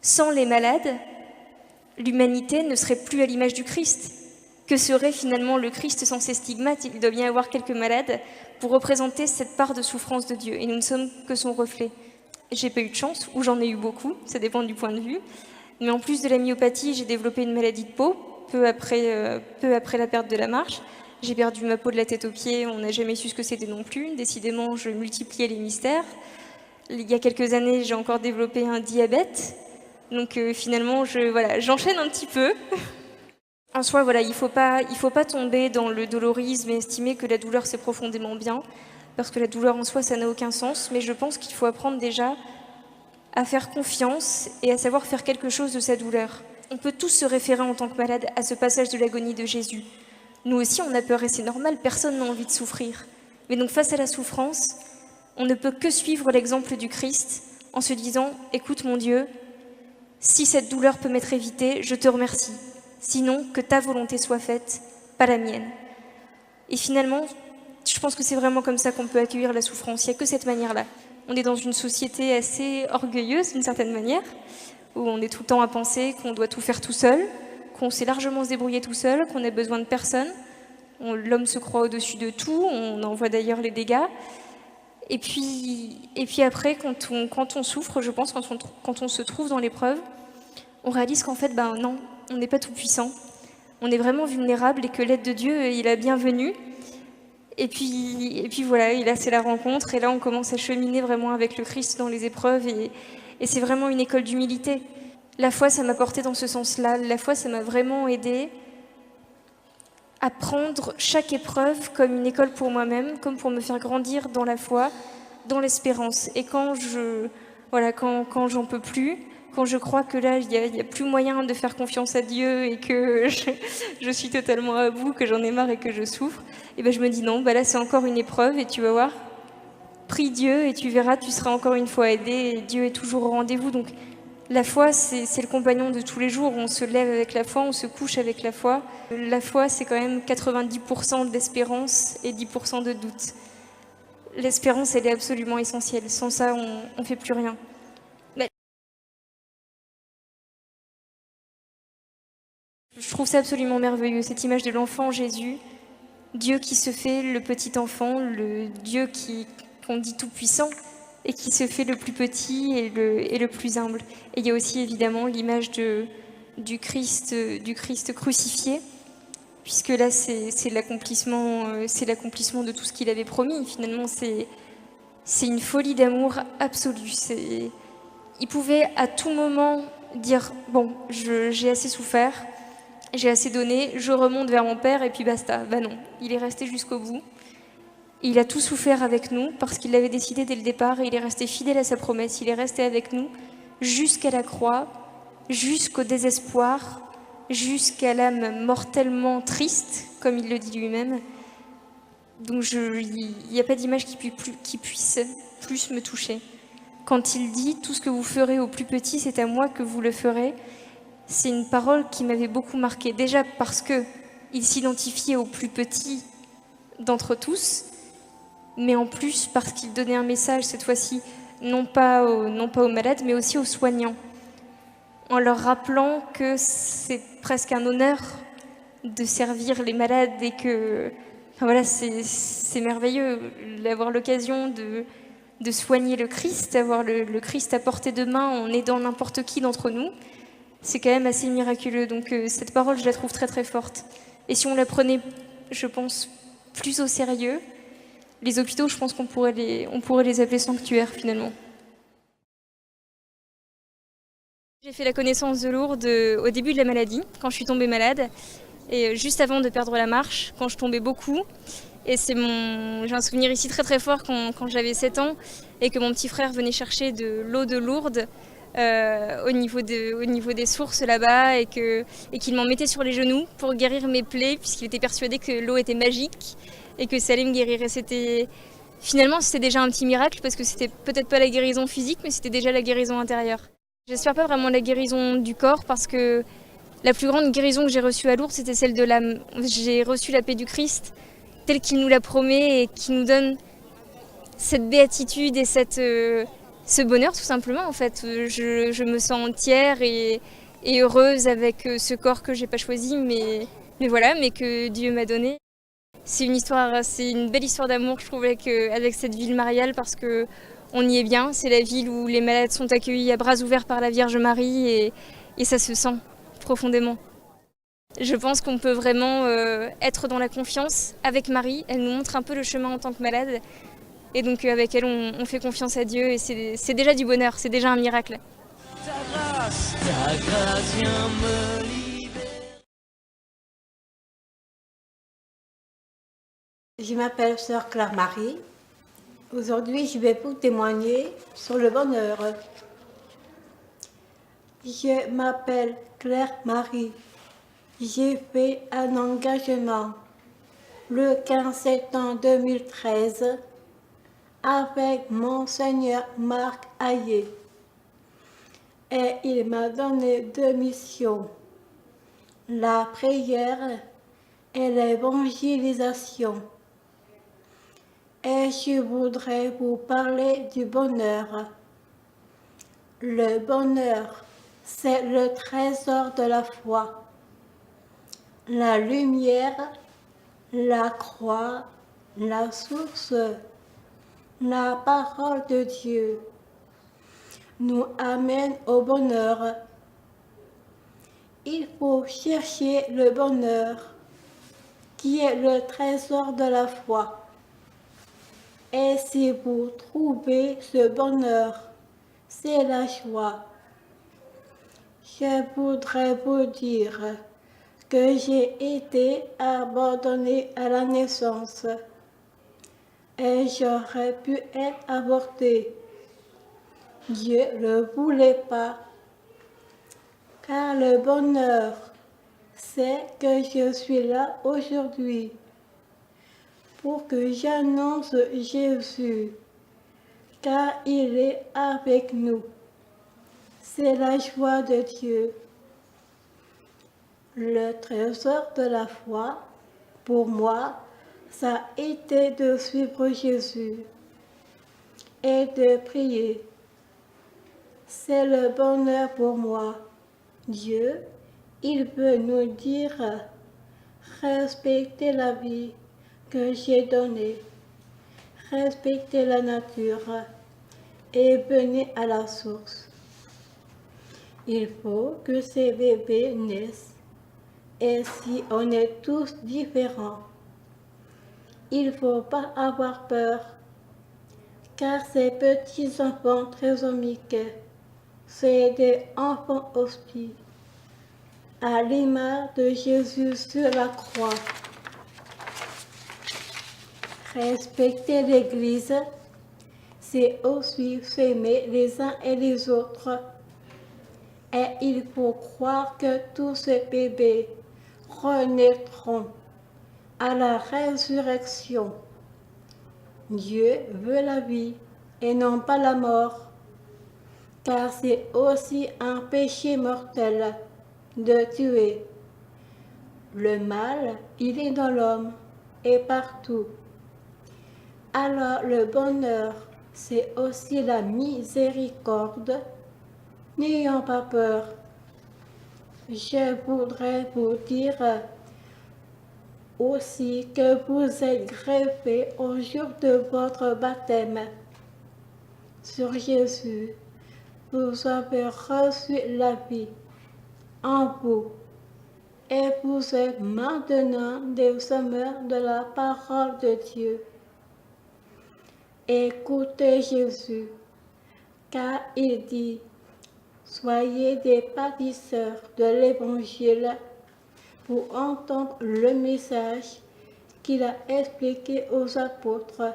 Sans les malades, l'humanité ne serait plus à l'image du Christ. Que serait finalement le Christ sans ses stigmates? Il doit bien y avoir quelques malades pour représenter cette part de souffrance de Dieu. Et nous ne sommes que son reflet. J'ai pas eu de chance, ou j'en ai eu beaucoup, ça dépend du point de vue. Mais en plus de la myopathie, j'ai développé une maladie de peau, peu après la perte de la marche. J'ai perdu ma peau de la tête aux pieds, on n'a jamais su ce que c'était non plus. Décidément, je multipliais les mystères. Il y a quelques années, j'ai encore développé un diabète. Donc finalement, j'enchaîne un petit peu. En soi, il faut pas tomber dans le dolorisme et estimer que la douleur, c'est profondément bien. Parce que la douleur en soi, ça n'a aucun sens. Mais je pense qu'il faut apprendre déjà à faire confiance et à savoir faire quelque chose de sa douleur. On peut tous se référer en tant que malade à ce passage de l'agonie de Jésus. Nous aussi, on a peur et c'est normal, personne n'a envie de souffrir. Mais donc face à la souffrance, on ne peut que suivre l'exemple du Christ en se disant « Écoute mon Dieu, si cette douleur peut m'être évitée, je te remercie. Sinon, que ta volonté soit faite, pas la mienne. » Et finalement, je pense que c'est vraiment comme ça qu'on peut accueillir la souffrance. Il n'y a que cette manière-là. On est dans une société assez orgueilleuse, d'une certaine manière, où on est tout le temps à penser qu'on doit tout faire tout seul, qu'on sait largement se débrouiller tout seul, qu'on a besoin de personne. L'homme se croit au-dessus de tout, on en voit d'ailleurs les dégâts. Et puis après, quand on souffre, je pense, quand on se trouve dans l'épreuve, on réalise qu'en fait, non, on n'est pas tout puissant. On est vraiment vulnérable et que l'aide de Dieu est la bienvenue. Et puis voilà, et là c'est la rencontre, et là on commence à cheminer vraiment avec le Christ dans les épreuves, et c'est vraiment une école d'humilité. La foi, ça m'a porté dans ce sens-là. La foi, ça m'a vraiment aidé à prendre chaque épreuve comme une école pour moi-même, comme pour me faire grandir dans la foi, dans l'espérance. Et quand j'en peux plus, quand je crois que là, il y a plus moyen de faire confiance à Dieu et que je suis totalement à bout, que j'en ai marre et que je souffre, et je me dis non, là c'est encore une épreuve et tu vas voir, prie Dieu et tu verras, tu seras encore une fois aidé et Dieu est toujours au rendez-vous. Donc la foi, c'est le compagnon de tous les jours. On se lève avec la foi, on se couche avec la foi. La foi, c'est quand même 90% d'espérance et 10% de doute. L'espérance, elle est absolument essentielle. Sans ça, on ne fait plus rien. Je trouve ça absolument merveilleux, cette image de l'enfant Jésus, Dieu qui se fait le petit enfant, le Dieu qu'on dit tout puissant, et qui se fait le plus petit et le plus humble. Et il y a aussi évidemment l'image du Christ crucifié, puisque là c'est l'accomplissement de tout ce qu'il avait promis. Finalement, c'est une folie d'amour absolue. Il pouvait à tout moment dire « Bon, j'ai assez souffert, j'ai assez donné, je remonte vers mon Père et puis basta ». Non, il est resté jusqu'au bout. Il a tout souffert avec nous parce qu'il l'avait décidé dès le départ et il est resté fidèle à sa promesse. Il est resté avec nous jusqu'à la croix, jusqu'au désespoir, jusqu'à l'âme mortellement triste, comme il le dit lui-même. Donc il n'y a pas d'image qui puisse plus me toucher. Quand il dit « Tout ce que vous ferez au plus petit, c'est à moi que vous le ferez », c'est une parole qui m'avait beaucoup marquée. Déjà parce qu'il s'identifiait au plus petit d'entre tous, mais en plus parce qu'il donnait un message, cette fois-ci, non pas aux malades, mais aussi aux soignants, en leur rappelant que c'est presque un honneur de servir les malades et que c'est merveilleux d'avoir l'occasion de soigner le Christ, d'avoir le Christ à portée de main en aidant n'importe qui d'entre nous. C'est quand même assez miraculeux. Donc cette parole, je la trouve très très forte. Et si on la prenait, je pense, plus au sérieux, les hôpitaux, je pense qu'on pourrait les appeler sanctuaires finalement. J'ai fait la connaissance de Lourdes au début de la maladie, quand je suis tombée malade, et juste avant de perdre la marche, quand je tombais beaucoup. Et j'ai un souvenir ici très très fort quand j'avais 7 ans et que mon petit frère venait chercher de l'eau de Lourdes au niveau des sources là-bas et qu'il m'en mettait sur les genoux pour guérir mes plaies, puisqu'il était persuadé que l'eau était magique et que ça allait me guérir. Et finalement, c'était déjà un petit miracle parce que c'était peut-être pas la guérison physique, mais c'était déjà la guérison intérieure. J'espère pas vraiment la guérison du corps parce que la plus grande guérison que j'ai reçue à Lourdes, c'était celle de l'âme. J'ai reçu la paix du Christ telle qu'il nous la promet et qui nous donne cette béatitude et cette ce bonheur tout simplement en fait. Je me sens entière et heureuse avec ce corps que j'ai pas choisi, mais voilà, mais que Dieu m'a donné. C'est une belle histoire d'amour, je trouve, avec cette ville mariale parce que on y est bien. C'est la ville où les malades sont accueillis à bras ouverts par la Vierge Marie et ça se sent profondément. Je pense qu'on peut vraiment être dans la confiance avec Marie. Elle nous montre un peu le chemin en tant que malade. Et donc avec elle, on fait confiance à Dieu et c'est déjà du bonheur, c'est déjà un miracle. Ta grâce vient me libérer. Je m'appelle Sœur Claire-Marie. Aujourd'hui, je vais vous témoigner sur le bonheur. Je m'appelle Claire-Marie. J'ai fait un engagement le 15 septembre 2013 avec Monseigneur Marc Hayet. Et il m'a donné 2 missions, la prière et l'évangélisation. Et je voudrais vous parler du bonheur. Le bonheur, c'est le trésor de la foi. La lumière, la croix, la source, la parole de Dieu nous amène au bonheur. Il faut chercher le bonheur, qui est le trésor de la foi. Et si vous trouvez ce bonheur, c'est la joie. Je voudrais vous dire que j'ai été abandonnée à la naissance et j'aurais pu être avortée. Dieu ne voulait pas, car le bonheur, c'est que je suis là aujourd'hui pour que j'annonce Jésus, car il est avec nous. C'est la joie de Dieu. Le trésor de la foi, pour moi, ça a été de suivre Jésus et de prier. C'est le bonheur pour moi. Dieu, il veut nous dire, respectez la vie que j'ai donnée, respectez la nature et venez à la source. Il faut que ces bébés naissent. Et si on est tous différents, il ne faut pas avoir peur, car ces petits enfants trisomiques, c'est des enfants hospices, à l'image de Jésus sur la croix. Respecter l'Église, c'est aussi s'aimer les uns et les autres. Et il faut croire que tous ces bébés renaîtront à la résurrection. Dieu veut la vie et non pas la mort, car c'est aussi un péché mortel de tuer. Le mal, il est dans l'homme et partout. Alors le bonheur, c'est aussi la miséricorde. N'ayons pas peur. Je voudrais vous dire aussi que vous êtes greffés au jour de votre baptême sur Jésus. Vous avez reçu la vie en vous et vous êtes maintenant des semeurs de la parole de Dieu. Écoutez Jésus, car il dit, soyez des pâtisseurs de l'Évangile pour entendre le message qu'il a expliqué aux apôtres.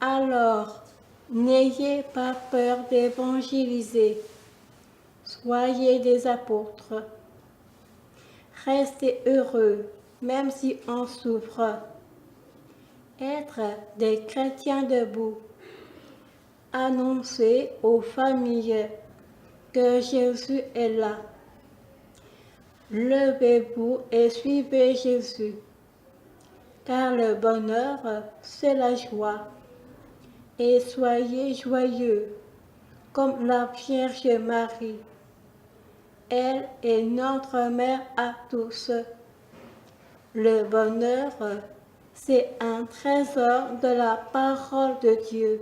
Alors, n'ayez pas peur d'évangéliser. Soyez des apôtres. Restez heureux, même si on souffre. Être des chrétiens debout. Annoncer aux familles que Jésus est là. Levez-vous et suivez Jésus, car le bonheur, c'est la joie. Et soyez joyeux, comme la Vierge Marie. Elle est notre mère à tous. Le bonheur, c'est un trésor de la parole de Dieu.